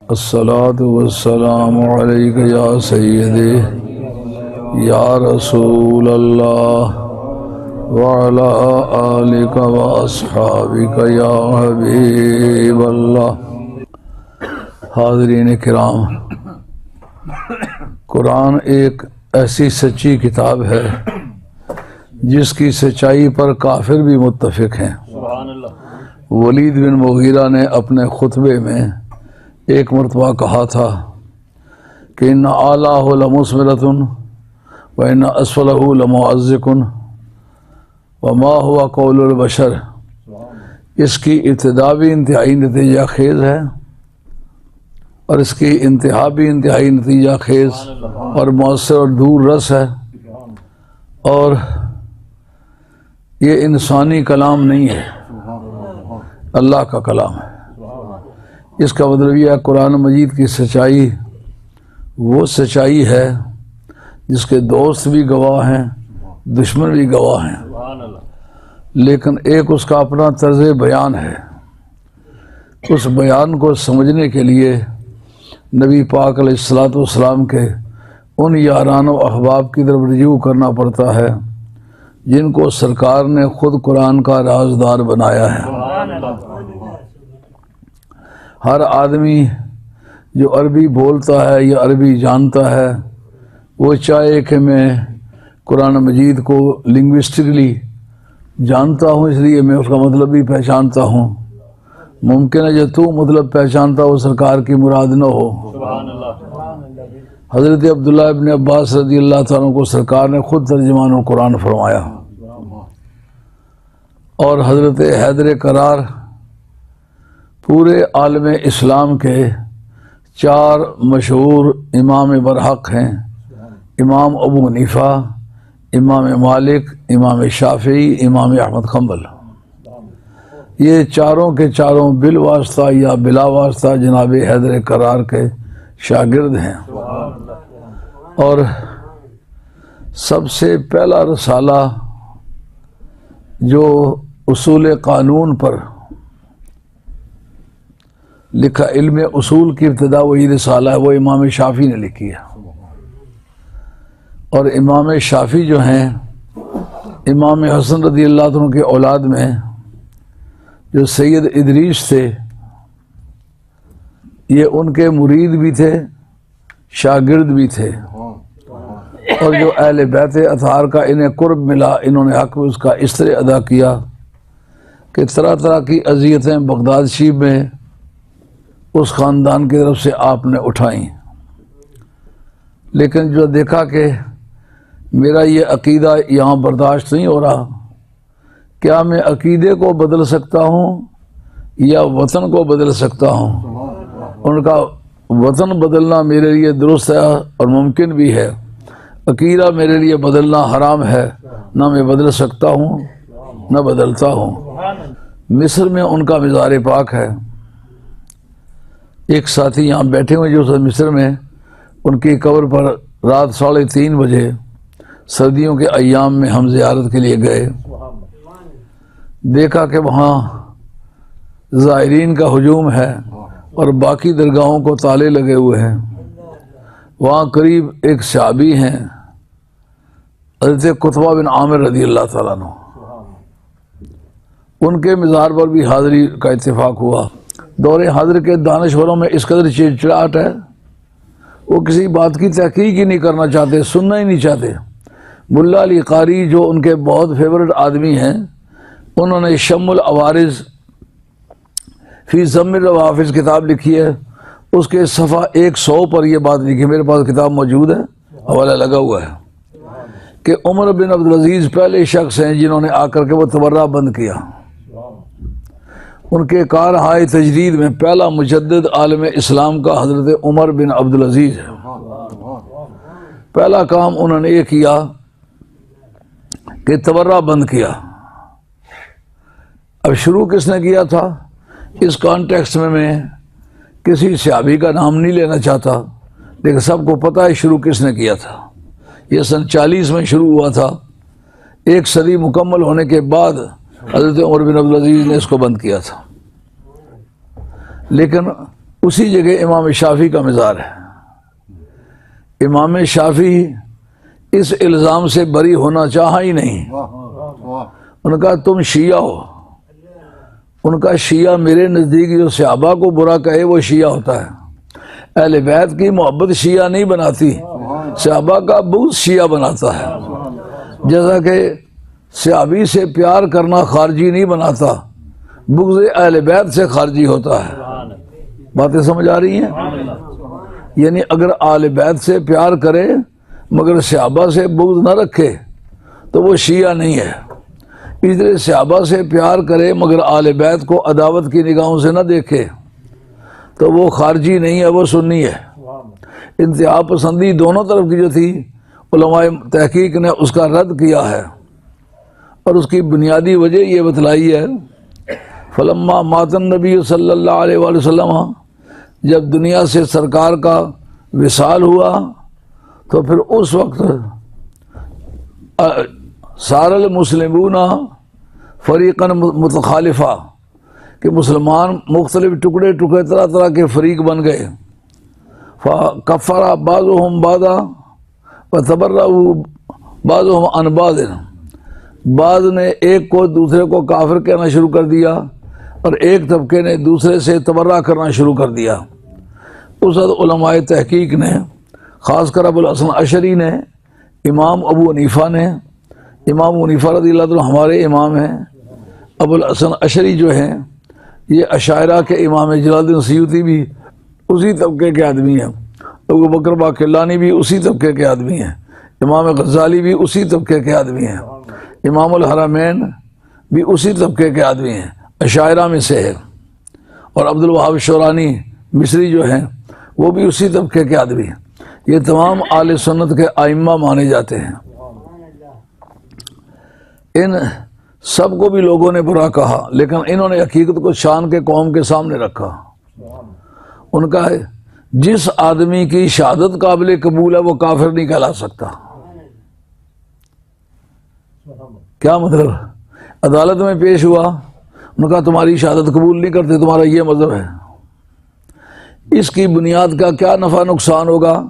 الصلاۃ والسلام علیک یا سیدی یا رسول اللہ وعلی آلک واصحابک یا حبیب اللہ۔ حاضرین کرام، قرآن ایک ایسی سچی کتاب ہے جس کی سچائی پر کافر بھی متفق ہیں۔ ولید بن مغیرہ نے اپنے خطبے میں ایک مرتبہ کہا تھا کہ ان اعلیٰ لمثمرۃ وان اسفلہ لمعزق وما هو قول البشر۔ اس کی ابتدا بھی انتہائی نتیجہ خیز ہے اور اس کی انتہا بھی انتہائی نتیجہ خیز اور مؤثر اور دور رس ہے، اور یہ انسانی کلام نہیں ہے، اللہ کا کلام ہے۔ اس کا مطلب یہ ہے قرآن مجید کی سچائی وہ سچائی ہے جس کے دوست بھی گواہ ہیں، دشمن بھی گواہ ہیں، لیکن ایک اس کا اپنا طرز بیان ہے۔ اس بیان کو سمجھنے کے لیے نبی پاک علیہ الصلوۃ والسلام کے ان یاران و احباب کی طرف رجوع کرنا پڑتا ہے جن کو سرکار نے خود قرآن کا رازدار بنایا ہے۔ ہر آدمی جو عربی بولتا ہے یا عربی جانتا ہے وہ چاہے کہ میں قرآن مجید کو لنگوسٹکلی جانتا ہوں اس لیے میں اس کا مطلب بھی پہچانتا ہوں، ممکن ہے جو تو مطلب پہچانتا ہو سرکار کی مراد نہ ہو۔ حضرت عبداللہ ابن عباس رضی اللہ تعالیٰ کو سرکار نے خود ترجمان القرآن فرمایا، اور حضرت حیدر کرار پورے عالم اسلام کے 4 مشہور امام برحق ہیں، امام ابو حنیفہ، امام مالک، امام شافعی، امام احمد حنبل۔ یہ چاروں کے چاروں بالواسطہ یا بلا واسطہ جناب حیدر کرار کے شاگرد ہیں، اور سب سے پہلا رسالہ جو اصول قانون پر لکھا، علم اصول کی ابتدا وہی رسالہ ہے، وہ امام شافعی نے لکھی ہے۔ اور امام شافعی جو ہیں امام حسن رضی اللہ عنہ کے اولاد میں جو سید ادریس تھے، یہ ان کے مرید بھی تھے، شاگرد بھی تھے، اور جو اہل بیت اطہار کا انہیں قرب ملا، انہوں نے حق اس کا اس طرح ادا کیا کہ طرح طرح کی اذیتیں بغداد شریف میں اس خاندان کی طرف سے آپ نے اٹھائیں، لیکن جو دیکھا کہ میرا یہ عقیدہ یہاں برداشت نہیں ہو رہا، کیا میں عقیدے کو بدل سکتا ہوں یا وطن کو بدل سکتا ہوں؟ ان کا وطن بدلنا میرے لیے درست ہے اور ممکن بھی ہے، عقیدہ میرے لیے بدلنا حرام ہے، نہ میں بدل سکتا ہوں نہ بدلتا ہوں۔ مصر میں ان کا مزار پاک ہے، ایک ساتھی یہاں بیٹھے ہوئے جو مصر میں، ان کی قبر پر رات 3:30 بجے سردیوں کے ایام میں ہم زیارت کے لیے گئے، دیکھا کہ وہاں زائرین کا ہجوم ہے اور باقی درگاہوں کو تالے لگے ہوئے ہیں۔ وہاں قریب ایک صحابی ہیں حضرت قطبہ بن عامر رضی اللہ تعالیٰ عنہ، ان کے مزار پر بھی حاضری کا اتفاق ہوا۔ دور حاضر کے دانشوروں میں اس قدر چڑچڑاہٹ ہے، وہ کسی بات کی تحقیق ہی نہیں کرنا چاہتے، سننا ہی نہیں چاہتے۔ ملا علی قاری جو ان کے بہت فیورٹ آدمی ہیں، انہوں نے شم العوارض فی ذم الروافض کتاب لکھی ہے، اس کے صفحہ 100 پر یہ بات لکھی، میرے پاس کتاب موجود ہے، حوالہ لگا ہوا ہے، کہ عمر بن عبدالعزیز پہلے شخص ہیں جنہوں نے آ کر کے وہ تبرہ بند کیا۔ ان کے کارہائے تجدید میں پہلا مجدد عالم اسلام کا حضرت عمر بن عبدالعزیز ہے۔ پہلا کام انہوں نے یہ کیا کہ تبرہ بند کیا۔ اب شروع کس نے کیا تھا؟ اس کانٹیکسٹ میں کسی صحابی کا نام نہیں لینا چاہتا، لیکن سب کو پتہ ہے شروع کس نے کیا تھا۔ یہ سن 40 میں شروع ہوا تھا، ایک صدی مکمل ہونے کے بعد حضرت عمر بن عبدالعزیز نے اس کو بند کیا تھا، لیکن اسی جگہ امام شافعی کا مزار ہے۔ امام شافعی اس الزام سے بری ہونا چاہا ہی نہیں۔ ان کا تم شیعہ ہو، ان کا شیعہ میرے نزدیک جو صحابہ کو برا کہے وہ شیعہ ہوتا ہے۔ اہل بیت کی محبت شیعہ نہیں بناتی، صحابہ کا بغض شیعہ بناتا ہے۔ جیسا کہ صحابی سے پیار کرنا خارجی نہیں بناتا، بغض اہل بیت سے خارجی ہوتا ہے۔ باتیں سمجھ آ رہی ہیں؟ یعنی اگر اہل بیت سے پیار کرے مگر صحابہ سے بغض نہ رکھے تو وہ شیعہ نہیں ہے۔ اس طرح صحابہ سے پیار کرے مگر اہل بیت کو عداوت کی نگاہوں سے نہ دیکھے تو وہ خارجی نہیں ہے، وہ سنی ہے۔ انتہا پسندی دونوں طرف کی جو تھی، علماء تحقیق نے اس کا رد کیا ہے، اور اس کی بنیادی وجہ یہ بتلائی ہے، فلما مات النبی صلی اللہ علیہ وآلہ وسلم، جب دنیا سے سرکار کا وصال ہوا تو پھر اس وقت صار المسلمون فریقا متخالفہ، کہ مسلمان مختلف ٹکڑے ٹکڑے طرح طرح کے فریق بن گئے۔ فکفر بعضهم بعضا وتبرؤوا بعضهم عن بعض، بعض نے ایک کو دوسرے کو کافر کہنا شروع کر دیا اور ایک طبقے نے دوسرے سے تبرہ کرنا شروع کر دیا۔ اس وقت علماء تحقیق نے، خاص کر ابو الحسن اشعری نے، امام ابو حنیفہ نے، امام ابو حنیفہ رضی اللہ عنہ ہمارے امام ہیں، ابو الحسن اشعری جو ہیں یہ اشاعرہ کے امام، جلال الدین سیوطی بھی اسی طبقے کے آدمی ہیں، ابو بکر باقلانی بھی اسی طبقے کے آدمی ہیں، امام غزالی بھی اسی طبقے کے آدمی ہیں، امام الحرمین بھی اسی طبقے کے آدمی ہیں، اشاعرہ میں سے ہے، اور عبد الوہاب شورانی مصری جو ہیں وہ بھی اسی طبقے کے آدمی ہیں۔ یہ تمام اہل سنت کے ائمہ مانے جاتے ہیں۔ ان سب کو بھی لوگوں نے برا کہا، لیکن انہوں نے حقیقت کو شان کے قوم کے سامنے رکھا۔ ان کا ہے جس آدمی کی شہادت قابل قبول ہے وہ کافر نہیں کہلا سکتا۔ کیا مطلب؟ عدالت میں پیش ہوا، ان کا تمہاری شہادت قبول نہیں کرتے، تمہارا یہ مذہب ہے۔ اس کی بنیاد کا کیا نفع نقصان ہوگا؟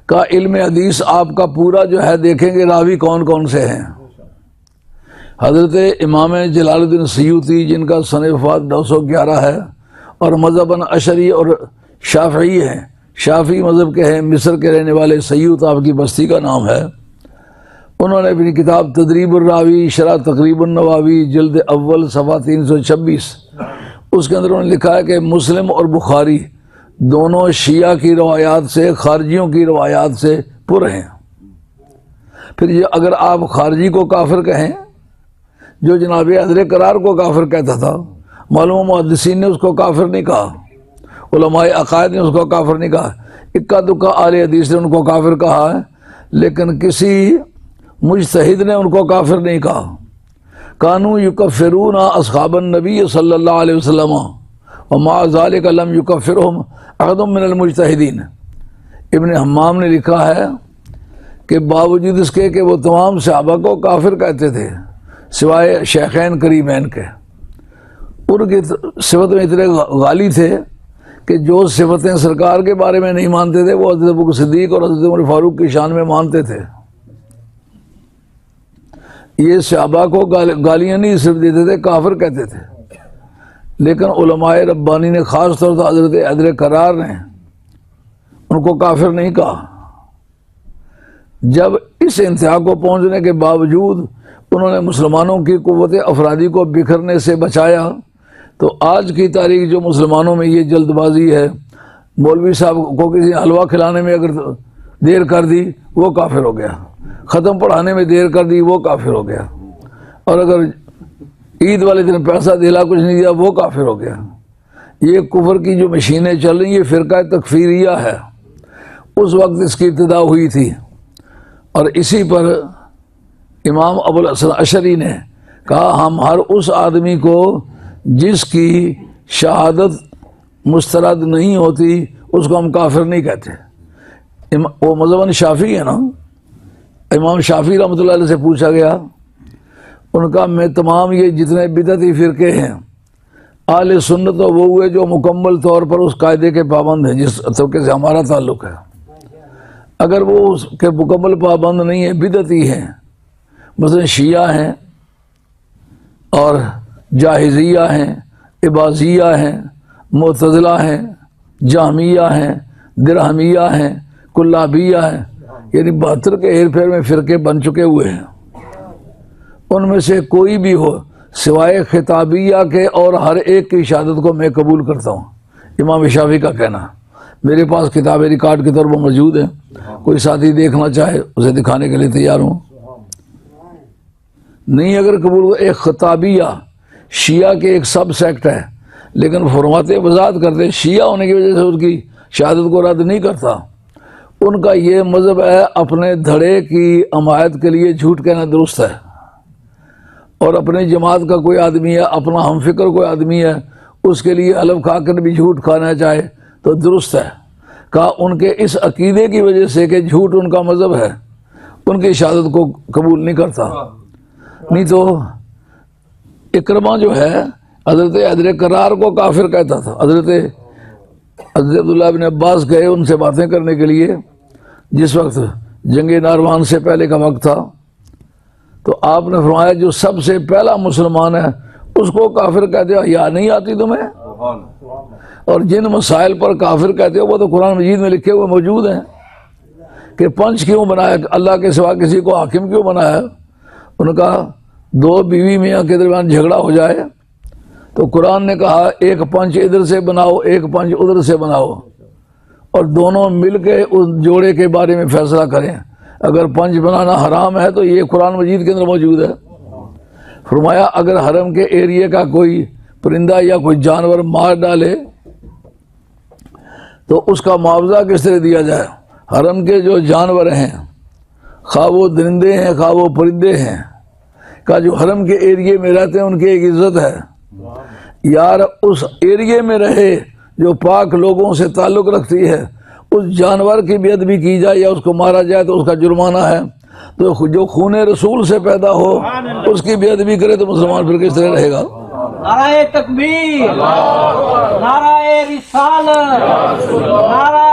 کا علم حدیث آپ کا پورا جو ہے دیکھیں گے راوی کون کون سے ہیں۔ حضرت امام جلال الدین سیوطی جن کا سنہ وفات 911 ہے، اور مذہباً اشعری اور شافعی ہیں، شافعی مذہب کے ہیں، مصر کے رہنے والے، سیوط آپ کی بستی کا نام ہے۔ انہوں نے اپنی کتاب تدریب الراوی شرح تقریب النواوی جلد اول صفحہ 326 اس کے اندر انہوں نے لکھا ہے کہ مسلم اور بخاری دونوں شیعہ کی روایات سے، خارجیوں کی روایات سے پر ہیں۔ پھر یہ اگر آپ خارجی کو کافر کہیں، جو جناب حضرت قرار کو کافر کہتا تھا، معلوم محدثین نے اس کو کافر نہیں کہا، علماء عقائد نے اس کو کافر نہیں کہا، اکا دکا اہل حدیث نے ان کو کافر کہا ہے، لیکن کسی مجتہد نے ان کو کافر نہیں کہا۔ کانوا یکفرون اصحاب النبی صلی اللہ علیہ وسلم ومع ذلک لم یکفرہم احد من المجتہدین۔ ابن حمام نے لکھا ہے کہ باوجود اس کے کہ وہ تمام صحابہ کو کافر کہتے تھے سوائے شیخین کریمین کے، ان کی صفت میں اتنے غالی تھے کہ جو صفتیں سرکار کے بارے میں نہیں مانتے تھے وہ حضرت ابوبکر صدیق اور حضرت عمر فاروق کی شان میں مانتے تھے۔ یہ صحابہ کو گالیاں نہیں صرف دیتے تھے، کافر کہتے تھے، لیکن علماء ربانی نے خاص طور سے حضرت قرار نے ان کو کافر نہیں کہا۔ جب اس انتہا کو پہنچنے کے باوجود انہوں نے مسلمانوں کی قوت افرادی کو بکھرنے سے بچایا، تو آج کی تاریخ جو مسلمانوں میں یہ جلد بازی ہے، مولوی صاحب کو کسی حلوہ کھلانے میں اگر دیر کر دی وہ کافر ہو گیا، ختم پڑھانے میں دیر کر دی وہ کافر ہو گیا، اور اگر عید والے دن پیسہ دلا کچھ نہیں دیا وہ کافر ہو گیا۔ یہ کفر کی جو مشینیں چل رہی ہیں، یہ فرقہ تکفیریہ ہے، اس وقت اس کی ابتدا ہوئی تھی، اور اسی پر امام ابو الحسن اشعری نے کہا ہم ہر اس آدمی کو جس کی شہادت مسترد نہیں ہوتی اس کو ہم کافر نہیں کہتے۔ وہ مذہباً شافعی ہے نا، امام شافعی رحمۃ اللہ علیہ سے پوچھا گیا، ان کا میں تمام یہ جتنے بدعتی فرقے ہیں اہل سنت تو وہ ہوئے جو مکمل طور پر اس قاعدے کے پابند ہیں جس طبقے سے ہمارا تعلق ہے۔ اگر وہ اس کے مکمل پابند نہیں ہے، بدعتی ہیں، مثلا شیعہ ہیں اور جاہزیہ ہیں، عباضیہ ہیں، معتزلہ ہیں، جہمیہ ہیں، درہمیہ ہیں، کلابیہ ہیں، یعنی 72 کے ہیر پھیر میں فرقے بن چکے ہوئے ہیں۔ ان میں سے کوئی بھی ہو سوائے خطابیہ کے اور ہر ایک کی شہادت کو میں قبول کرتا ہوں، امام شافعی کا کہنا۔ میرے پاس کتابیں ریکارڈ کے طور پر موجود ہیں، کوئی ساتھی دیکھنا چاہے اسے دکھانے کے لیے تیار ہوں۔ نہیں اگر قبول، ایک خطابیہ شیعہ کے ایک سب سیکٹ ہے، لیکن فرماتے وضاحت کرتے شیعہ ہونے کی وجہ سے اس کی شہادت کو رد نہیں کرتا۔ ان کا یہ مذہب ہے اپنے دھڑے کی حمایت کے لیے جھوٹ کہنا درست ہے، اور اپنی جماعت کا کوئی آدمی ہے، اپنا ہم فکر کوئی آدمی ہے، اس کے لیے حلف کھا کر بھی جھوٹ کھانا چاہے تو درست ہے۔ کہا ان کے اس عقیدے کی وجہ سے کہ جھوٹ ان کا مذہب ہے، ان کی شہادت کو قبول نہیں کرتا۔ نہیں تو اکرمہ جو ہے حضرت حیدر کرار کو کافر کہتا تھا۔ حضرت عبداللہ بن عباس گئے ان سے باتیں کرنے کے لیے، جس وقت جنگ ناروان سے پہلے کا وقت تھا، تو آپ نے فرمایا جو سب سے پہلا مسلمان ہے اس کو کافر کہتے ہو، یا نہیں آتی تمہیں؟ اور جن مسائل پر کافر کہتے ہو وہ تو قرآن مجید میں لکھے ہوئے موجود ہیں کہ پنچ کیوں بنایا، اللہ کے سوا کسی کو حاکم کیوں بنایا۔ ان کا دو بیوی میاں کے درمیان جھگڑا ہو جائے تو قرآن نے کہا ایک پنچ ادھر سے بناؤ، ایک پنچ ادھر سے بناؤ، اور دونوں مل کے اس جوڑے کے بارے میں فیصلہ کریں۔ اگر پنچ بنانا حرام ہے تو یہ قرآن مجید کے اندر موجود ہے۔ فرمایا اگر حرم کے ایریے کا کوئی پرندہ یا کوئی جانور مار ڈالے تو اس کا معاوضہ کس طرح دیا جائے۔ حرم کے جو جانور ہیں، خواہ وہ درندے ہیں خواہ وہ پرندے ہیں، کا جو حرم کے ایریے میں رہتے ہیں ان کی ایک عزت ہے۔ یار اس ایریے میں رہے جو پاک لوگوں سے تعلق رکھتی ہے، اس جانور کی بے ادبی کی جائے یا اس کو مارا جائے تو اس کا جرمانہ ہے۔ تو جو خون رسول سے پیدا ہو اس کی بے ادبی کرے تو مسلمان پھر کس طرح رہے گا؟ نعرہ تکبیر، نعرہ رسالت، نعرہ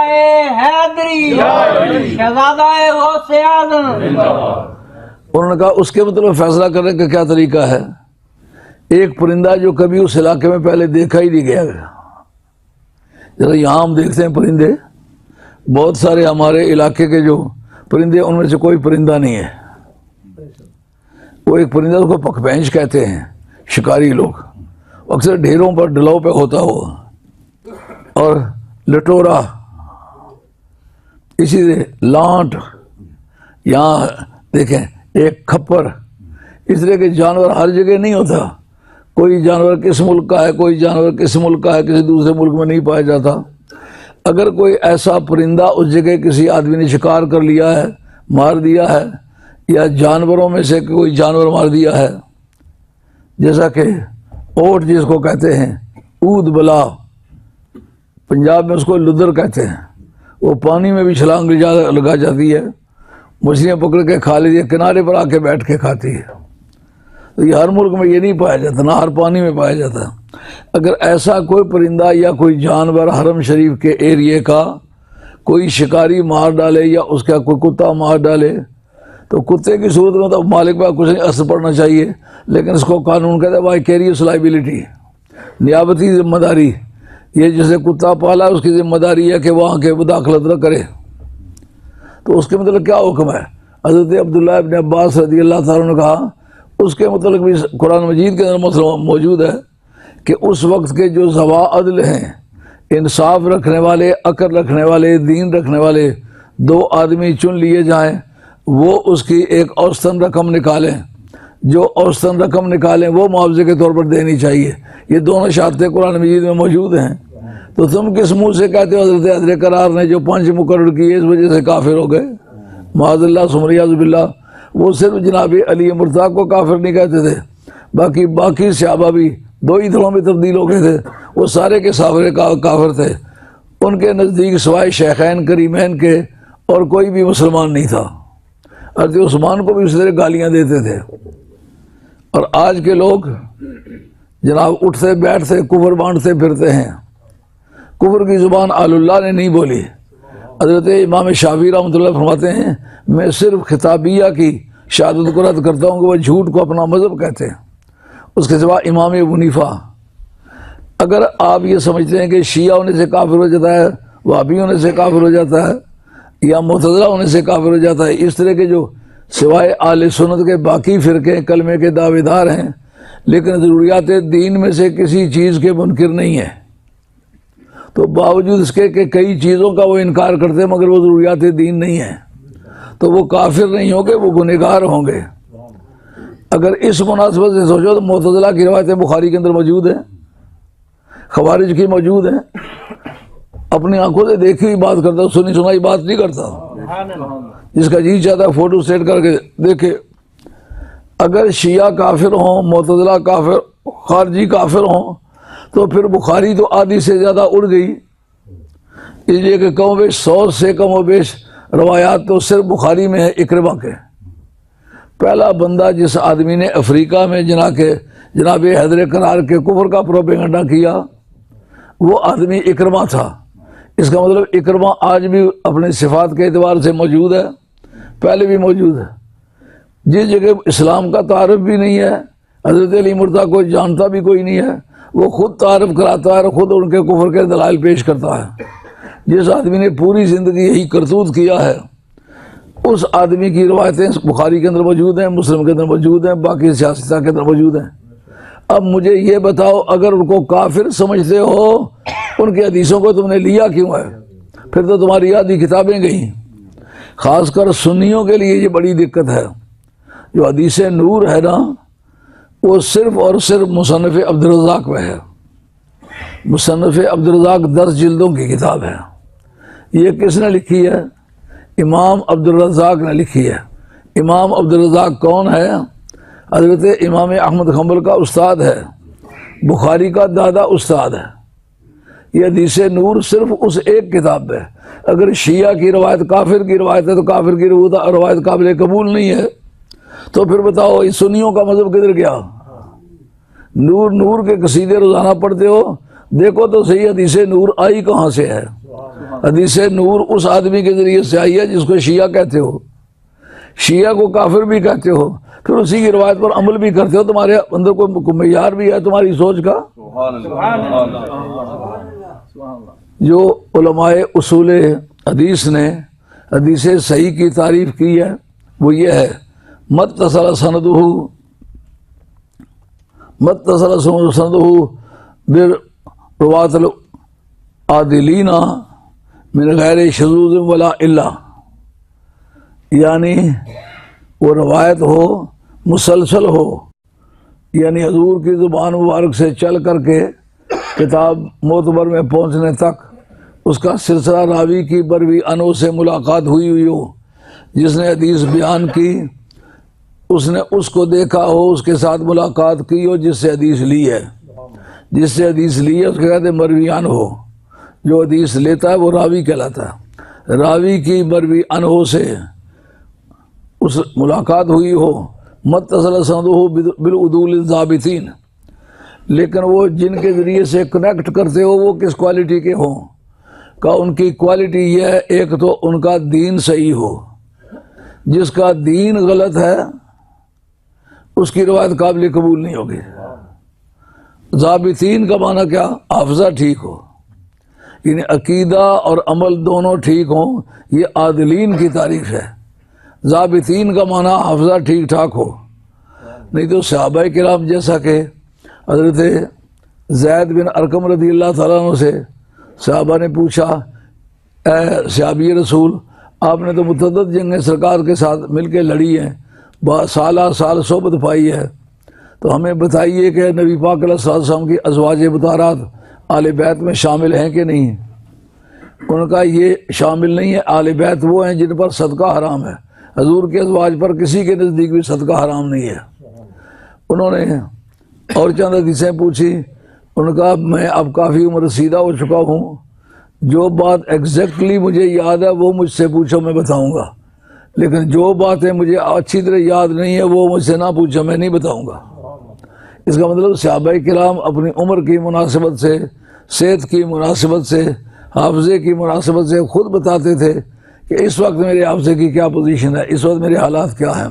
حیدری، شہزادہ غوث اعظم۔ انہوں نے کہا اس کے مطلب فیصلہ کرنے کا کیا طریقہ ہے؟ ایک پرندہ جو کبھی اس علاقے میں پہلے دیکھا ہی نہیں گیا، ذرا یہاں ہم دیکھتے ہیں پرندے، بہت سارے ہمارے علاقے کے جو پرندے ان میں سے کوئی پرندہ نہیں ہے۔ وہ ایک پرندہ اس کو پکپینچ کہتے ہیں شکاری لوگ، اکثر ڈھیروں پر ڈلاؤ پہ ہوتا ہو، اور لٹورا، اسی طرح لانٹ، یہاں دیکھیں ایک کھپر، اس طرح کے جانور ہر جگہ نہیں ہوتا۔ کوئی جانور کس ملک کا ہے، کوئی جانور کس ملک کا ہے، کسی دوسرے ملک میں نہیں پایا جاتا۔ اگر کوئی ایسا پرندہ اس جگہ کسی آدمی نے شکار کر لیا ہے، مار دیا ہے، یا جانوروں میں سے کوئی جانور مار دیا ہے، جیسا کہ اوٹ جس کو کہتے ہیں، اود بلا، پنجاب میں اس کو لدر کہتے ہیں، وہ پانی میں بھی چھلانگ لگا جاتی ہے، مچھلیاں پکڑ کے کھا لیتی ہے، کنارے پر آ کے بیٹھ کے کھاتی ہے۔ تو یہ ہر ملک میں یہ نہیں پایا جاتا، نہ ہر پانی میں پایا جاتا۔ اگر ایسا کوئی پرندہ یا کوئی جانور حرم شریف کے ایریے کا کوئی شکاری مار ڈالے یا اس کا کوئی کتا مار ڈالے تو کتے کی صورت میں تو مالک پر کچھ نہیں اثر پڑنا چاہیے، لیکن اس کو قانون کہتا ہے وائکیریس لائبلٹی، نیابتی ذمہ داری۔ یہ جیسے کتا پالا اس کی ذمہ داری ہے کہ وہاں کے مداخلت نہ کرے۔ تو اس کے مطلب کیا حکم ہے؟ حضرت عبداللہ ابن عباس رضی اللہ تعالیٰ نے کہا اس کے متعلق بھی قرآن مجید کے اندر مسئلہ موجود ہے کہ اس وقت کے جو ذوا عدل ہیں، انصاف رکھنے والے، عقل رکھنے والے، دین رکھنے والے دو آدمی چن لیے جائیں، وہ اس کی ایک اوسطن رقم نکالیں، جو اوسطن رقم نکالیں وہ معاوضے کے طور پر دینی چاہیے۔ یہ دونوں شرطیں قرآن مجید میں موجود ہیں۔ تو تم کس منہ سے کہتے ہو حضرت حیدر کرار نے جو پنچ مقرر کیے اس وجہ سے کافر ہو گئے؟ معاذ اللہ ثم عیاذ باللہ۔ وہ صرف جناب علی مرتضیٰ کو کافر نہیں کہتے تھے، باقی صحابہ بھی دو ہی دھڑوں میں تبدیل ہو گئے تھے، وہ سارے کے سارے کافر تھے۔ ان کے نزدیک سوائے شیخین کریمین کے اور کوئی بھی مسلمان نہیں تھا۔ حضرت عثمان کو بھی اس طرح گالیاں دیتے تھے۔ اور آج کے لوگ جناب اٹھتے بیٹھتے کفر بانٹتے پھرتے ہیں. کفر کی زبان آل اللہ نے نہیں بولی. حضرت امام شافعی رحمۃ اللہ فرماتے ہیں میں صرف خطابیہ کی شہادت کو رد کرتا ہوں کہ وہ جھوٹ کو اپنا مذہب کہتے ہیں. اس کے سوا امام ابو حنیفہ. اگر آپ یہ سمجھتے ہیں کہ شیعہ ہونے سے کافر ہو جاتا ہے, وہابی ہونے سے کافر ہو جاتا ہے, یا معتزلہ ہونے سے کافر ہو جاتا ہے, اس طرح کے جو سوائے اہل سنت کے باقی فرقے کلمے کے دعوے دار ہیں لیکن ضروریات دین میں سے کسی چیز کے منکر نہیں ہیں, تو باوجود اس کے کہ کئی چیزوں کا وہ انکار کرتے ہیں مگر وہ ضروریات دین نہیں ہیں, تو وہ کافر نہیں ہوں گے, وہ گنہگار ہوں گے. اگر اس مناسبت سے سوچو تو معتزلہ کی روایتیں بخاری کے اندر موجود ہیں, خوارج کی موجود ہیں. اپنی آنکھوں سے دیکھی ہوئی بات کرتا, سنی سنائی بات نہیں کرتا. جس کا جی چاہتا ہے فوٹو سیٹ کر کے دیکھے. اگر شیعہ کافر ہوں, معتزلہ کافر, خارجی کافر ہوں تو پھر بخاری تو آدھی سے زیادہ اڑ گئی, اس لیے کہ کم و بیش 100 سے کم و بیش روایات تو صرف بخاری میں ہے اکرمہ کے. پہلا بندہ جس آدمی نے افریقہ میں جناب حیدر کرار کے کفر کا پروپیگنڈا کیا وہ آدمی اکرمہ تھا. اس کا مطلب اکرمہ آج بھی اپنے صفات کے اعتبار سے موجود ہے, پہلے بھی موجود ہے. جس جگہ اسلام کا تعارف بھی نہیں ہے, حضرت علی مرتضیٰ کو جانتا بھی کوئی نہیں ہے, وہ خود تعارف کراتا ہے اور خود ان کے کفر کے دلائل پیش کرتا ہے. جس آدمی نے پوری زندگی یہی کرتوت کیا ہے اس آدمی کی روایتیں بخاری کے اندر موجود ہیں, مسلم کے اندر موجود ہیں, باقی سیاستہ کے اندر موجود ہیں. اب مجھے یہ بتاؤ اگر ان کو کافر سمجھتے ہو ان کی حدیثوں کو تم نے لیا کیوں ہے؟ پھر تو تمہاری آدھی کتابیں گئیں. خاص کر سنیوں کے لیے یہ بڑی دقت ہے. جو حدیث نور ہے نا وہ صرف اور صرف مصنف عبدالرزاق میں ہے. مصنف عبدالرزاق 10 جلدوں کی کتاب ہے. یہ کس نے لکھی ہے؟ امام عبدالرزاق نے لکھی ہے. امام عبدالرزاق کون ہے؟ حضرت امام احمد حنبل کا استاد ہے, بخاری کا دادا استاد ہے. یہ حدیث نور صرف اس ایک کتاب ہے. اگر شیعہ کی روایت کافر کی روایت ہے تو کافر کی روایت قابل قبول نہیں ہے, تو پھر بتاؤ اس سنیوں کا مذہب کدھر گیا؟ نور کے قصیدے روزانہ پڑھتے ہو, دیکھو تو صحیح حدیث نور آئی کہاں سے ہے. حدیث نور اس آدمی کے ذریعے سے آئی ہے جس کو شیعہ کہتے ہو, شیعہ کو کافر بھی کہتے ہو, پھر اسی کی روایت پر عمل بھی کرتے ہو. تمہارے اندر کوئی معیار بھی ہے تمہاری سوچ کا؟ جو علماء اصول حدیث نے حدیث صحیح کی تعریف کی ہے وہ یہ ہے متصل سندہ برواۃ العادلین من غیر شذوذ ولا الا, یعنی وہ روایت ہو مسلسل ہو, یعنی حضور کی زبان مبارک سے چل کر کے کتاب معتبر میں پہنچنے تک اس کا سلسلہ راوی کی بروی انو سے ملاقات ہوئی ہو. جس نے حدیث بیان کی اس نے اس کو دیکھا ہو, اس کے ساتھ ملاقات کی ہو جس سے حدیث لی ہے. جس سے حدیث لی ہے اس کے کہتے مرویان ہو. جو حدیث لیتا ہے وہ راوی کہلاتا ہے. راوی کی مروی انہو سے اس ملاقات ہوئی ہو. متصل سندہ بالعدول الضابطین, لیکن وہ جن کے ذریعے سے کنیکٹ کرتے ہو وہ کس کوالٹی کے ہوں؟ کہ ان کی کوالٹی یہ ہے, ایک تو ان کا دین صحیح ہو. جس کا دین غلط ہے اس کی روایت قابل قبول نہیں ہوگی. ضابطین کا معنی کیا؟ حافظہ ٹھیک ہو, یعنی عقیدہ اور عمل دونوں ٹھیک ہوں, یہ عادلین کی تعریف ہے. ضابطین کا معنی حافظہ ٹھیک ٹھاک ہو. نہیں تو صحابہ کرام جیسا کہ حضرت زید بن ارقم رضی اللہ تعالیٰ عنہ سے صحابہ نے پوچھا اے صحابی رسول آپ نے تو متعدد جنگیں سرکار کے ساتھ مل کے لڑی ہیں, سالہ سال صحبت پائی ہے, تو ہمیں بتائیے کہ نبی پاک علیہ الصلوۃ والسلام کی ازواج مطہرات آل بیت میں شامل ہیں کہ نہیں؟ ان کا یہ شامل نہیں ہے. آل بیت وہ ہیں جن پر صدقہ حرام ہے. حضور کے ازواج پر کسی کے نزدیک بھی صدقہ حرام نہیں ہے. انہوں نے اور چند حدیثیں پوچھی. ان کا میں اب کافی عمر رسیدہ ہو چکا ہوں, جو بات ایگزیکٹلی مجھے یاد ہے وہ مجھ سے پوچھو میں بتاؤں گا, لیکن جو باتیں مجھے اچھی طرح یاد نہیں ہے وہ مجھ سے نہ پوچھو میں نہیں بتاؤں گا. اس کا مطلب صحابہ کرام اپنی عمر کی مناسبت سے، صحت کی مناسبت سے، حافظے کی مناسبت سے خود بتاتے تھے کہ اس وقت میرے حافظے کی کیا پوزیشن ہے، اس وقت میرے حالات کیا ہیں۔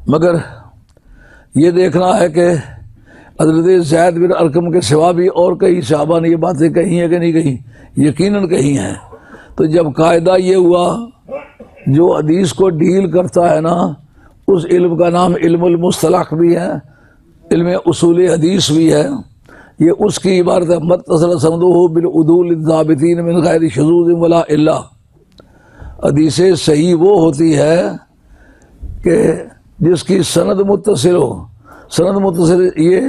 مگر یہ دیکھنا ہے کہ حضرت زید بن ارقم کے سوا بھی اور کئی صحابہ نے یہ باتیں کہی ہیں کہ نہیں کہی، یقیناً کہی ہیں۔ تو جب قاعدہ یہ ہوا، جو حدیث کو ڈیل کرتا ہے نا، اس علم کا نام علم المصطلح بھی ہے، علم اصول حدیث بھی ہے، یہ اس کی عبارت ہے متصل سندہ بالعدول الضابطین من غیر شذوذ ولا الا۔ حدیث صحیح وہ ہوتی ہے کہ جس کی سند متصل ہو۔ سند متصل یہ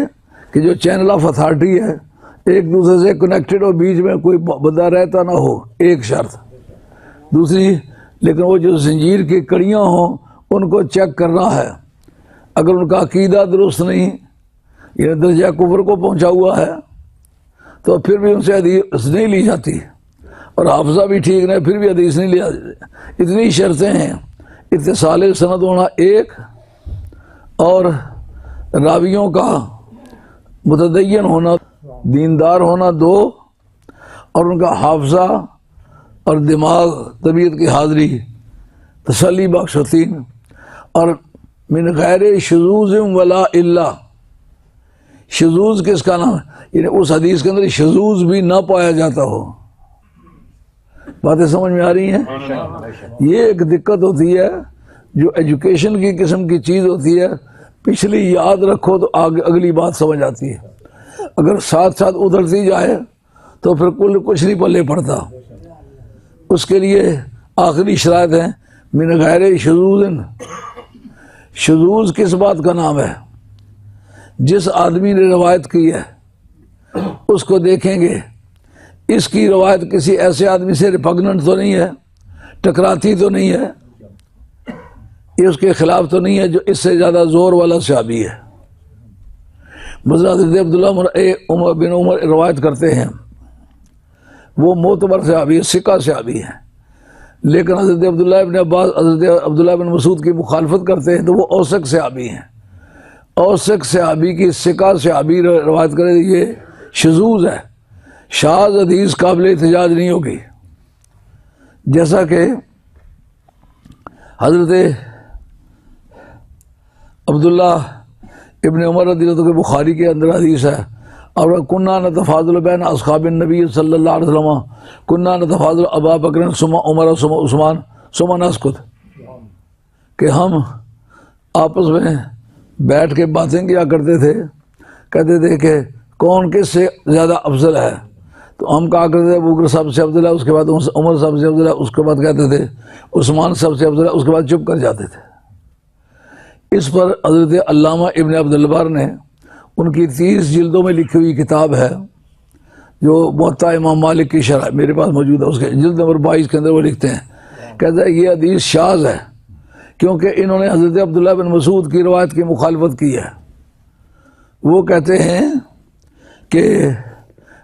کہ جو چینل آف اتھارٹی ہے ایک دوسرے سے کنیکٹڈ ہو، بیچ میں کوئی بندہ رہتا نہ ہو، ایک شرط۔ دوسری، لیکن وہ جو زنجیر کی کڑیاں ہوں ان کو چیک کرنا ہے، اگر ان کا عقیدہ درست نہیں، یہ درجہ کفر کو پہنچا ہوا ہے، تو پھر بھی ان سے حدیث نہیں لی جاتی، اور حافظہ بھی ٹھیک نہیں، پھر بھی حدیث نہیں لیا جاتی۔ اتنی شرطیں ہیں، اتصال سند ہونا ایک، اور راویوں کا متدین ہونا، دیندار ہونا دو، اور ان کا حافظہ اور دماغ، طبیعت کی حاضری تسلی بخش تین، اور من غیر شذوذ ولا الا۔ شذوذ کس کا نام ہے؟ یعنی اس حدیث کے اندر شذوذ بھی نہ پایا جاتا ہو۔ باتیں سمجھ میں آ رہی ہیں؟ یہ ایک دقت ہوتی ہے جو ایجوکیشن کی قسم کی چیز ہوتی ہے، پچھلی یاد رکھو تو آگے اگلی بات سمجھ آتی ہے، اگر ساتھ ساتھ ادھرتی جائے تو پھر کچھ نہیں پلے پڑتا۔ اس کے لیے آخری شرائط ہیں من غیر شذوذ۔ شذوذ کس بات کا نام ہے؟ جس آدمی نے روایت کی ہے اس کو دیکھیں گے، اس کی روایت کسی ایسے آدمی سے ریپگننٹ تو نہیں ہے، ٹکراتی تو نہیں ہے، یہ اس کے خلاف تو نہیں ہے جو اس سے زیادہ زور والا صحابی ہے۔ مثلا حضرت عبداللہ بن عمر روایت کرتے ہیں، وہ معتبر صحابی ہے، ثقہ صحابی ہے، لیکن حضرت عبداللہ بن عباس، حضرت عبداللہ بن مسعود کی مخالفت کرتے ہیں تو وہ اوثق صحابی ہیں۔ اوثق صحابی کی ثقہ صحابی روایت کرے، یہ شذوذ ہے، شاذ حدیث قابل احتجاج نہیں ہوگی۔ جیسا کہ حضرت عبداللہ ابن عمر رضی اللہ عنہ کے بخاری کے اندر حدیث ہے، اور کننا نتفاضل بین اصحاب النبی صلی اللہ علیہ وسلم، کننا نتفاضل ابا بکر ثم عمر ثم عثمان ثم نسکت، کہ ہم آپس میں بیٹھ کے باتیں کیا کرتے تھے، کہتے تھے کہ کون کس سے زیادہ افضل ہے، تو ہم کہا کرتے تھے ابو بکر صاحب سے افضل ہے، اس کے بعد عمر صاحب سے افضل ہے، اس کے بعد کہتے تھے عثمان صاحب سے افضل ہے، اس کے بعد چپ کر جاتے تھے۔ اس پر حضرت علامہ ابن عبد البر نے ان کی 30 جلدوں میں لکھی ہوئی کتاب ہے جو موطا امام مالک کی شرح میرے پاس موجود ہے، اس کے جلد نمبر 22 کے اندر وہ لکھتے ہیں، کہتے ہیں یہ حدیث شاذ ہے کیونکہ انہوں نے حضرت عبداللہ بن مسعود کی روایت کی مخالفت کی ہے۔ وہ کہتے ہیں کہ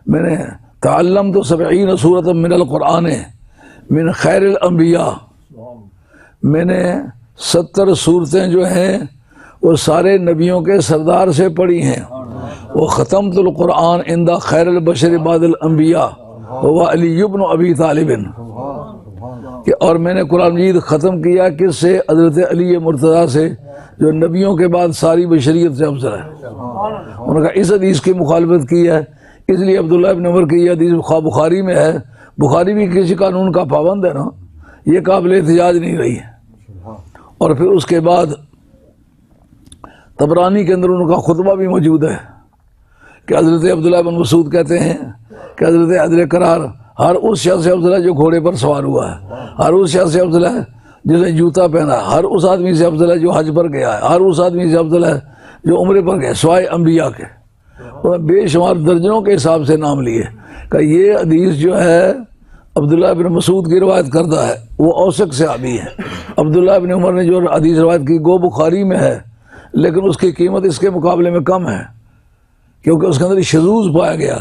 میں نے تعلمت 70 سورۃ من القرآن من خیر الانبیاء، میں نے 70 صورتیں جو ہیں وہ سارے نبیوں کے سردار سے پڑھی ہیں۔ وہ ختمت القرآن عند خیر البشر بعد الانبیاء وہ علی بن ابی طالب، کہ اور میں نے قرآن مجید ختم کیا کس سے؟ حضرت علی مرتضیٰ سے، جو نبیوں کے بعد ساری بشریت سے افضل ہے۔ انہوں نے کہا اس حدیث کی مخالفت کی ہے، اس لیے عبداللہ ابن عمر کی یہ حدیث بخاری میں ہے، بخاری بھی کسی قانون کا پابند ہے نا، یہ قابل احتجاج نہیں رہی ہے۔ اور پھر اس کے بعد طبرانی کے اندر ان کا خطبہ بھی موجود ہے کہ حضرت عبداللہ بن مسعود کہتے ہیں کہ حضرت حیدر کرار ہر اس شخص سے افضل ہے جو گھوڑے پر سوار ہوا ہے، ہر اس شخص سے افضل ہے جس نے جوتا پہنا ہے، ہر اس آدمی سے افضل ہے جو حج پر گیا ہے، ہر اس آدمی سے افضل ہے جو عمرے پر گیا، سوائے انبیاء کے۔ انہوں نے بے شمار درجنوں کے حساب سے نام لیے کہ یہ حدیث جو ہے عبداللہ بن مسعود کی روایت کردہ ہے، وہ اوثق صحابی ہے۔ عبداللہ بن عمر نے جو حدیث روایت کی گو بخاری میں ہے، لیکن اس کی قیمت اس کے مقابلے میں کم ہے کیونکہ اس کے اندر شذوذ پایا گیا،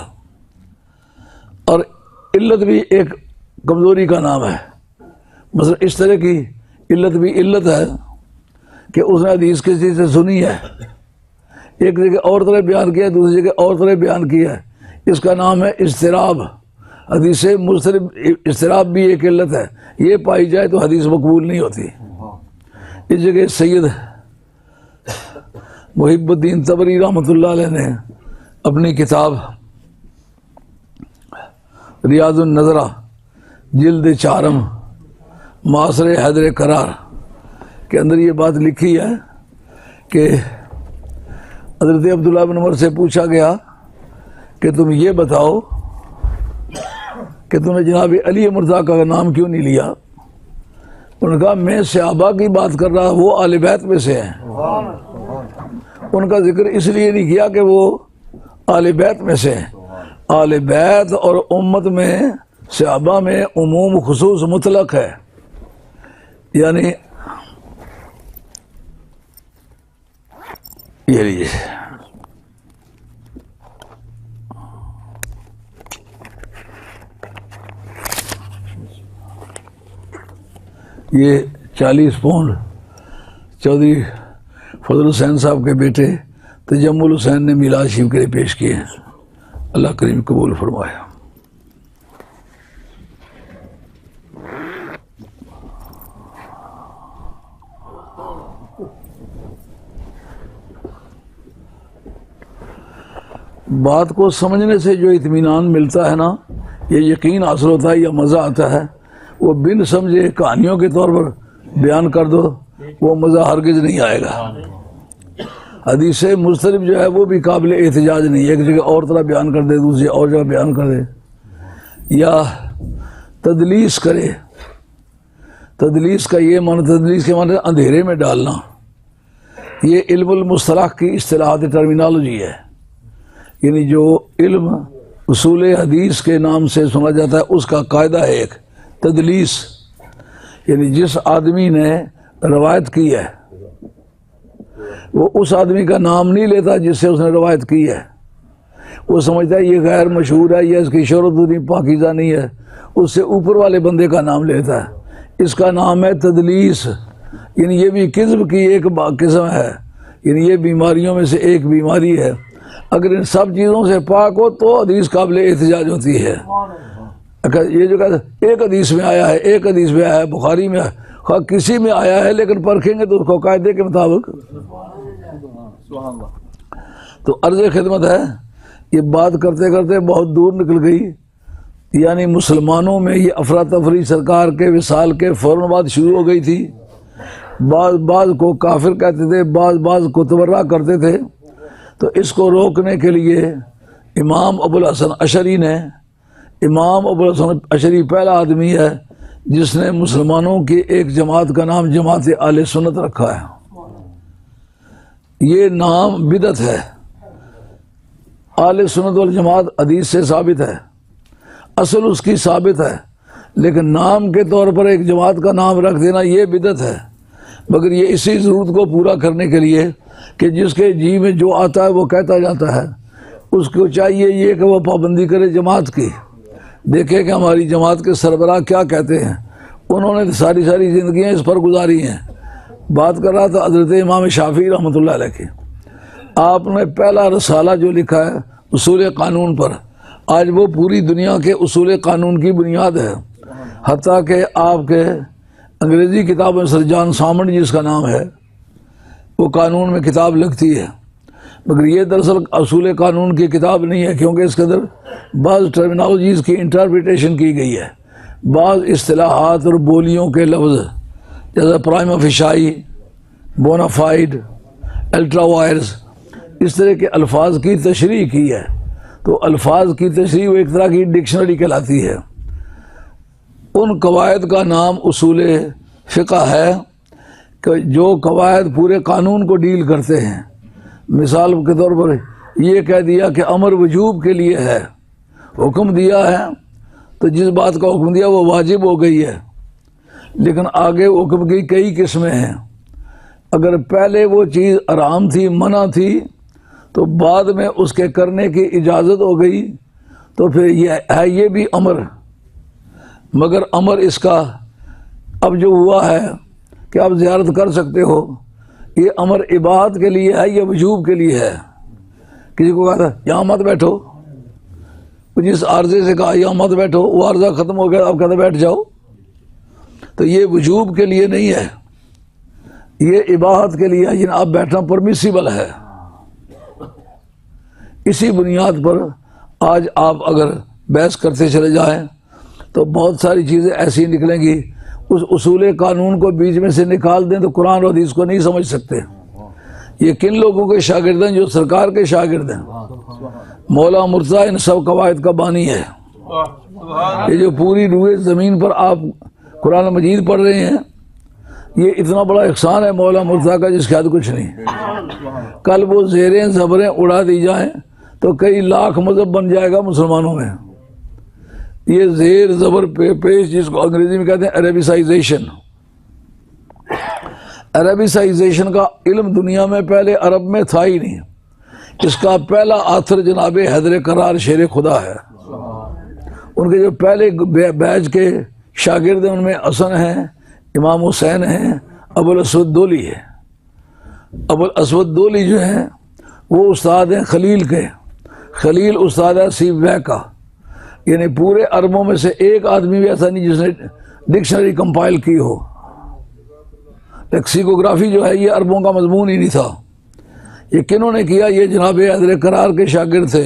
اور علت بھی ایک کمزوری کا نام ہے۔ مثلا اس طرح کی علت بھی علت ہے کہ اس نے حدیث کسی سے سنی ہے ایک جگہ اور طرح بیان کیا ہے، دوسری جگہ اور طرح بیان کیا ہے. اس کا نام ہے اضطراب. حدیث مضطرب، اضطراب بھی ایک علت ہے، یہ پائی جائے تو حدیث مقبول نہیں ہوتی. اس جگہ سید محب الدین طبری رحمۃ اللہ علیہ نے اپنی کتاب ریاض النظرہ جلد 4 معاصر حیدر قرار کے اندر یہ بات لکھی ہے کہ حضرت عبداللہ بن عمر سے پوچھا گیا کہ تم یہ بتاؤ کہ تم نے جناب علی مرتضیٰ کا نام کیوں نہیں لیا؟ انہوں نے کہا میں صحابہ کی بات کر رہا، وہ اہل بیت میں سے ہیں. ان کا ذکر اس لیے نہیں کیا کہ وہ اہل بیت میں سے ہیں. اہل بیت اور امت میں صحابہ میں عموم خصوص مطلق ہے، یعنی یہ لیجیے یہ 40 پاؤنڈ چودھری فضل حسین صاحب کے بیٹے تجمل حسین نے میلاد شریف کے لیے پیش کیے ہیں. اللہ کریم قبول فرمائے. بات کو سمجھنے سے جو اطمینان ملتا ہے نا، یہ یقین حاصل ہوتا ہے یا مزہ آتا ہے، وہ بن سمجھے کہانیوں کے طور پر بیان کر دو، وہ مزہ ہرگز نہیں آئے گا. حدیث مضطرب جو ہے وہ بھی قابل احتجاج نہیں، ایک جگہ اور طرح بیان کر دے، دوسری اور جگہ بیان کر دے، یا تدلیس کرے. تدلیس کا یہ معنی، تدلیس کے معنی اندھیرے میں ڈالنا. یہ علم المصطلح کی اصطلاحات ٹرمینالوجی ہے، یعنی جو علم اصول حدیث کے نام سے سنا جاتا ہے اس کا قاعدہ ہے ایک تدلیس، یعنی جس آدمی نے روایت کی ہے وہ اس آدمی کا نام نہیں لیتا جس سے اس نے روایت کی ہے. وہ سمجھتا ہے یہ غیر مشہور ہے، یہ اس کی شہرت اتنی پاکیزہ نہیں ہے، اس سے اوپر والے بندے کا نام لیتا ہے. اس کا نام ہے تدلیس. یعنی یہ بھی کذب کی ایک قسم ہے، یعنی یہ بیماریوں میں سے ایک بیماری ہے. اگر ان سب چیزوں سے پاک ہو تو حدیث قابل احتجاج ہوتی ہے. یہ جو کہتے ہیں ایک حدیث میں آیا ہے، ایک حدیث میں آیا ہے، بخاری میں خواہ کسی میں آیا ہے، لیکن پرکھیں گے تو اس کو قاعدے کے مطابق. تو عرض خدمت ہے، یہ بات کرتے کرتے بہت دور نکل گئی. یعنی مسلمانوں میں یہ افراتفری سرکار کے وصال کے فوراً بعد شروع ہو گئی تھی. بعض کو کافر کہتے تھے، بعض کو تبرہ کرتے تھے. تو اس کو روکنے کے لیے امام ابو الحسن اشعری نے، امام ابو الحسن اشعری پہلا آدمی ہے جس نے مسلمانوں کی ایک جماعت کا نام جماعت اہل سنت رکھا ہے. یہ نام بدعت ہے. اہل سنت والجماعت حدیث سے ثابت ہے، اصل اس کی ثابت ہے، لیکن نام کے طور پر ایک جماعت کا نام رکھ دینا یہ بدعت ہے. مگر یہ اسی ضرورت کو پورا کرنے کے لیے کہ جس کے جی میں جو آتا ہے وہ کہتا جاتا ہے، اس کو چاہیے یہ کہ وہ پابندی کرے جماعت کی، دیکھے کہ ہماری جماعت کے سربراہ کیا کہتے ہیں. انہوں نے ساری زندگیاں اس پر گزاری ہیں. بات کر رہا تھا حضرت امام شافعی رحمۃ اللہ علیہ کی. آپ نے پہلا رسالہ جو لکھا ہے اصول قانون پر، آج وہ پوری دنیا کے اصول قانون کی بنیاد ہے. حتیٰ کہ آپ کے انگریزی کتاب میں سر جان سامنڈ جس کا نام ہے، وہ قانون میں کتاب لکھتی ہے. مگر یہ دراصل اصول قانون کی کتاب نہیں ہے، کیونکہ اس کے اندر بعض ٹرمینالوجیز کی انٹرپریٹیشن کی گئی ہے. بعض اصطلاحات اور بولیوں کے لفظ جیسے پرائما فیشائی، بونافائڈ، الٹرا وائرز، اس طرح کے الفاظ کی تشریح کی ہے. تو الفاظ کی تشریح وہ ایک طرح کی ڈکشنری کہلاتی ہے. ان قواعد کا نام اصول فقہ ہے کہ جو قواعد پورے قانون کو ڈیل کرتے ہیں. مثال کے طور پر یہ کہہ دیا کہ امر وجوب کے لیے ہے، حکم دیا ہے، تو جس بات کا حکم دیا وہ واجب ہو گئی ہے. لیکن آگے حکم کی کئی قسمیں ہیں. اگر پہلے وہ چیز حرام تھی، منع تھی، تو بعد میں اس کے کرنے کی اجازت ہو گئی، تو پھر یہ بھی امر. مگر امر اس کا اب جو ہوا ہے کہ آپ زیارت کر سکتے ہو، یہ امر عبادت کے لیے ہے یا وجوب کے لیے ہے؟ کسی کو کہا تھا یہاں مت بیٹھو، جس عارضے سے کہا یہاں مت بیٹھو وہ عارضہ ختم ہو گیا، اب کہتے بیٹھ جاؤ، تو یہ وجوب کے لیے نہیں ہے، یہ عبادت کے لیے ہے، آپ بیٹھنا پرمیسیبل ہے۔ اسی بنیاد پر آج آپ اگر بحث کرتے چلے جائیں تو بہت ساری چیزیں ایسی نکلیں گی، اس اصول قانون کو بیچ میں سے نکال دیں تو قرآن و حدیث کو نہیں سمجھ سکتے۔ یہ کن لوگوں کے شاگرد ہیں؟ جو سرکار کے شاگرد ہیں۔ مولا مرتضیٰ ان سب قواعد کا بانی ہے۔ یہ جو پوری روئے زمین پر آپ قرآن مجید پڑھ رہے ہیں، یہ اتنا بڑا احسان ہے مولا مرتضیٰ کا جس کے حد کچھ نہیں۔ کل وہ زیریں زبریں اڑا دی جائیں تو کئی لاکھ مذہب بن جائے گا مسلمانوں میں۔ یہ زیر زبر پیش جس کو انگریزی میں کہتے ہیں عربیسائزیشن، عربیسائزیشن کا علم دنیا میں پہلے عرب میں تھا ہی نہیں۔ اس کا پہلا آتھر جناب حیدر کرار شیر خدا ہے۔ ان کے جو پہلے بیچ کے شاگرد ہیں ان میں حسن ہیں، امام حسین ہیں، ابو الاسود دولی ہے۔ ابو الاسود دولی جو ہیں وہ استاد ہیں خلیل کے، خلیل استاد ہے سیبویہ کا، یعنی پورے عربوں میں سے ایک آدمی بھی ایسا نہیں جس نے ڈکشنری کمپائل کی ہو۔ لیکسیکوگرافی جو ہے یہ عربوں کا مضمون ہی نہیں تھا۔ یہ کنہوں نے کیا؟ یہ جناب حیدر کرار کے شاگرد تھے۔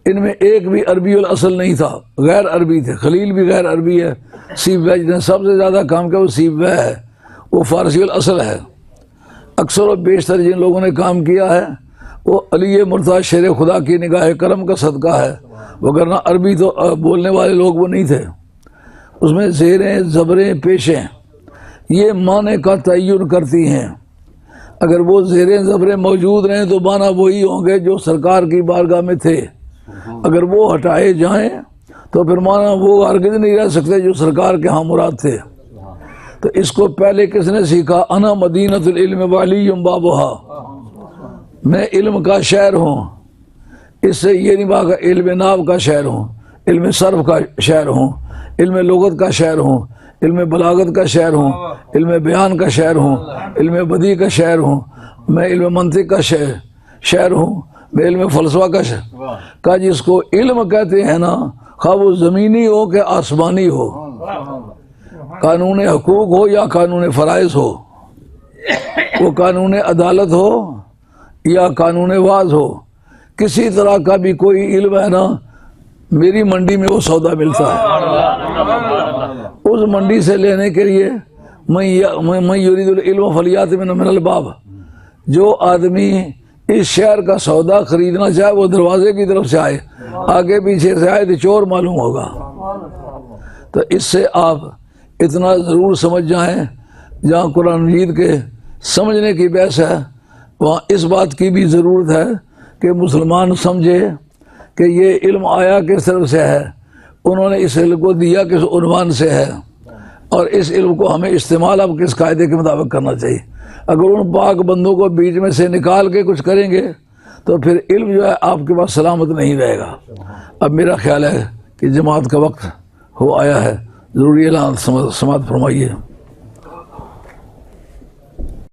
ان میں ایک بھی عربی الاصل نہیں تھا، غیر عربی تھے۔ خلیل بھی غیر عربی ہے، سیبویہ جس نے سب سے زیادہ کام کیا وہ سیبویہ ہے، وہ فارسی الاصل ہے۔ اکثر و بیشتر جن لوگوں نے کام کیا ہے وہ علی مرتضیٰ شیر خدا کی نگاہ کرم کا صدقہ ہے، وگرنہ عربی تو بولنے والے لوگ وہ نہیں تھے۔ اس میں زیریں زبریں پیشیں یہ معنی کا تعین کرتی ہیں۔ اگر وہ زیریں زبریں موجود رہیں تو معنی وہی ہوں گے جو سرکار کی بارگاہ میں تھے، اگر وہ ہٹائے جائیں تو پھر معنی وہ ہرگز نہیں رہ سکتے جو سرکار کے ہاں مراد تھے۔ تو اس کو پہلے کس نے سیکھا؟ انا مدینۃ العلم وعلی بابھا، میں علم کا شہر ہوں۔ اس سے یہ نہیں کہا کہ علم ناو کا شہر ہوں، علم صرف کا شہر ہوں، علم لغت کا شہر ہوں، علم بلاغت کا شہر ہوں، علم بیان کا شہر ہوں، علم بدیع کا شہر ہوں، میں علم منطق کا شہر ہوں، میں علم فلسفہ کا شہر کا جس کو علم کہتے ہیں نا، خواہ وہ زمینی ہو کہ آسمانی ہو، قانون حقوق ہو یا قانون فرائض ہو، وہ قانون عدالت ہو یا قانون واز ہو، کسی طرح کا بھی کوئی علم ہے نا، میری منڈی میں وہ سودا ملتا ہے۔ اس منڈی سے لینے کے لیے میں یرید العلم فلیات من الباب، جو آدمی اس شہر کا سودا خریدنا چاہے وہ دروازے کی طرف سے آئے، آگے پیچھے سے آئے تو چور معلوم ہوگا۔ تو اس سے آپ اتنا ضرور سمجھ جائیں، جہاں قرآن مجید کے سمجھنے کی بحث ہے وہاں اس بات کی بھی ضرورت ہے کہ مسلمان سمجھے کہ یہ علم آیا کس طرف سے ہے، انہوں نے اس علم کو دیا کس عنوان سے ہے، اور اس علم کو ہمیں استعمال اب کس قاعدے کے مطابق کرنا چاہیے۔ اگر ان پاک بندوں کو بیچ میں سے نکال کے کچھ کریں گے تو پھر علم جو ہے آپ کے پاس سلامت نہیں رہے گا۔ اب میرا خیال ہے کہ جماعت کا وقت ہو آیا ہے، ضروری اعلان سماعت فرمائیے۔